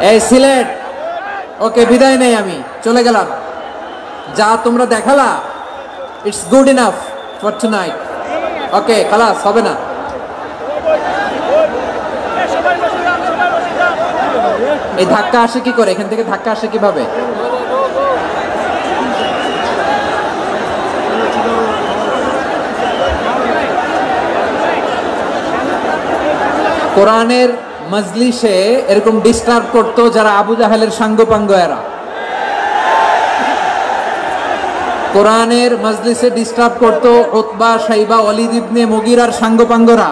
এই সিলেট, ওকে বিদায় নেই, আমি চলে গেলাম। যা তোমরা দেখালা, it's good enough for tonight. Okay, খালাস হবে না। এই ধাক্কা আসে কি করে? এখান থেকে ধাক্কা আসে কিভাবে? কোরআনের মজলিসে এরকম ডিস্টার্ব করতো যারা আবু জাহেলের সাঙ্গপাঙ্গ এরা। কোরআনের মজলিসে ডিস্টার্ব করতো উতবা, শাইবা, ওয়ালিদ ইবনে মুগিরার সাঙ্গপাঙ্গরা।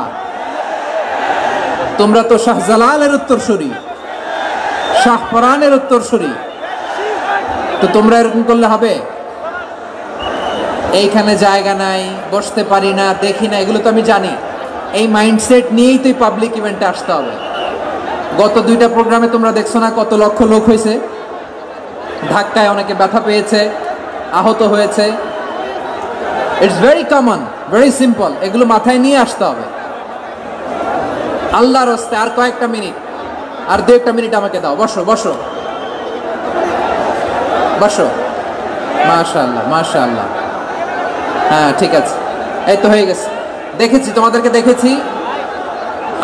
তোমরা তো শাহজালালের উত্তরসূরি, শাহপরানের উত্তরসূরি, তো তোমরা এরকম করলে হবে? এইখানে জায়গা নাই, বসতে পারি না, দেখি না, এগুলো তো আমি জানি। এই মাইন্ডসেট নিয়েই তো পাবলিক ইভেন্টে আসতে হবে। গত 2টা প্রোগ্রামে তোমরা দেখছো না কত লক্ষ লোক হয়েছে, ধাক্কায় অনেকে ব্যথা পেয়েছে, আহত হয়েছে। It's very common, very simple. এগুলো মাথায় নিয়ে আসতে হবে। আল্লাহর রাস্তে আর কয়েকটা মিনিট, আর 2-1 মিনিট আমাকে দাও। বসো বসো বসো। মাশাআল্লাহ মাশাআল্লাহ। হ্যাঁ ঠিক আছে, এই তো হয়ে গেছে। দেখেছি, তোমাদেরকে দেখেছি।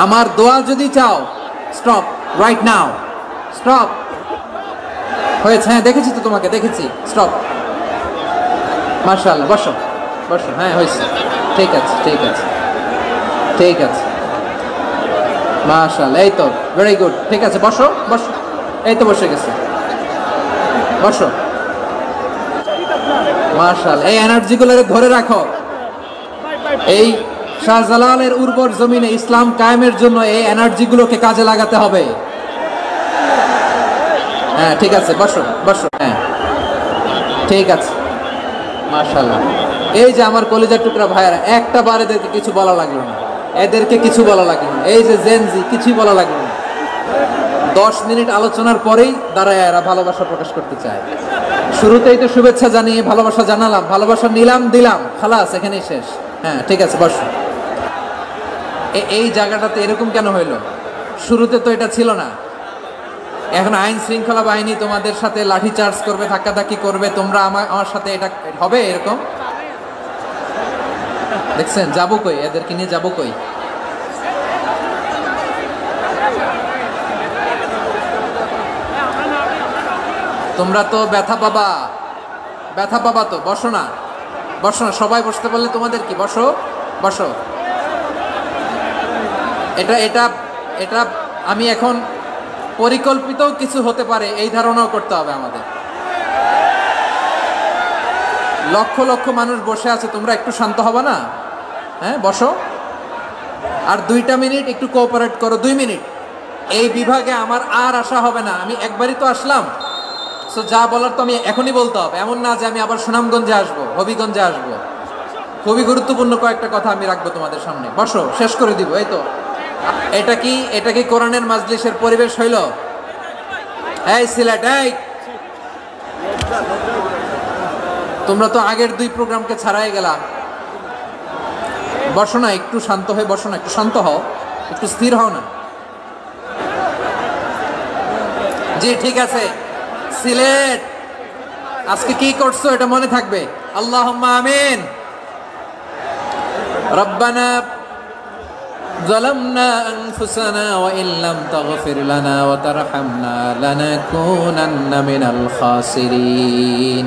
আমার দোয়া যদি চাও, স্টপ রাইট নাও, স্টপ। হয়েছে? হ্যাঁ দেখেছি তো, তোমাকে দেখেছি। স্টপ। মাশাআল্লাহ, বসো বসো। হ্যাঁ হয়েছে, ঠিক আছে ঠিক আছে ঠিক আছে। মাশাআল্লাহ, এই তো ভেরি গুড। ঠিক আছে, বসো বসো। এই তো বসে গেছে, বসো। মাশাআল্লাহ, এই এনার্জিগুলো ধরে রাখো। এই শাহজালালের উর্বর জমিনে ইসলাম কায়েমের জন্য এই এনার্জিগুলোকে কাজে লাগাতে হবে। হ্যাঁ ঠিক আছে, বসো বসো। হ্যাঁ ঠিক আছে। মাশাআল্লাহ, এই যে আমার কলিজার টুকরা ভাইয়েরা, একটা বার এদেরকে কিছু বলা লাগলো না, এদেরকে কিছু বলা লাগলো না। এই যে জেনজি, কিছুই বলা লাগলো না। 10 মিনিট আলোচনার পরেই দাঁড়ায় এরা ভালোবাসা প্রকাশ করতে চায়। শুরুতেই তো শুভেচ্ছা জানিয়ে ভালোবাসা জানালাম, ভালোবাসা নিলাম, দিলাম, খালাস, এখানেই শেষ। হ্যাঁ ঠিক আছে, বসো। এই জায়গাটাতে এরকম কেন হইলো? শুরুতে তো এটা ছিল না। এখন আইন শৃঙ্খলা বাহিনী তোমাদের সাথে লাঠি চার্জ করবে, ধাক্কাধাক্কি করবে, তোমরা আমার সাথে এটা হবে এরকম? দেখছেন, যাবো কই? এদেরকে নিয়ে যাবো কই? তোমরা তো ব্যথা পাবা, ব্যথা পাবা তো। বসো না বসো না, সবাই বসতে পারলে তোমাদের কি? বসো বসো। এটা এটা এটা আমি এখন পরিকল্পিত কিছু হতে পারে এই ধারণাও করতে হবে আমাদের। লক্ষ লক্ষ মানুষ বসে আছে, তোমরা একটু শান্ত হবে না? হ্যাঁ বসো। আর 2টা মিনিট একটু কোঅপারেট করো। 2 মিনিট। এই বিভাগে আমার আর আসা হবে না। আমি একবারই তো আসলাম, সো যা বলার তো আমি এখনই বলতে হবে। এমন না যে আমি আবার সুনামগঞ্জে আসবো, হবিগঞ্জে আসবো। খুবই গুরুত্বপূর্ণ কয়েকটা কথা আমি রাখবো তোমাদের সামনে। বসো, শেষ করে দিব। এই তো। এটা কি কোরআনের মাজলিসের পরিবেশ হইল? এই সিলেট, এই তোমরা তো আগের 2 প্রোগ্রামকে ছাড়াই গেলাম। বসো না, একটু শান্ত হয়ে বসো না, একটু শান্ত হও, একটু স্থির হও না। জি ঠিক আছে। সিলেট, আজকে কি করছো এটা মনে থাকবে। আল্লাহুম্মা আমিন। রব্বানা ظلمنا أنفسنا وإن لم تغفر لنا وترحمنا لنكونن من الخاسرين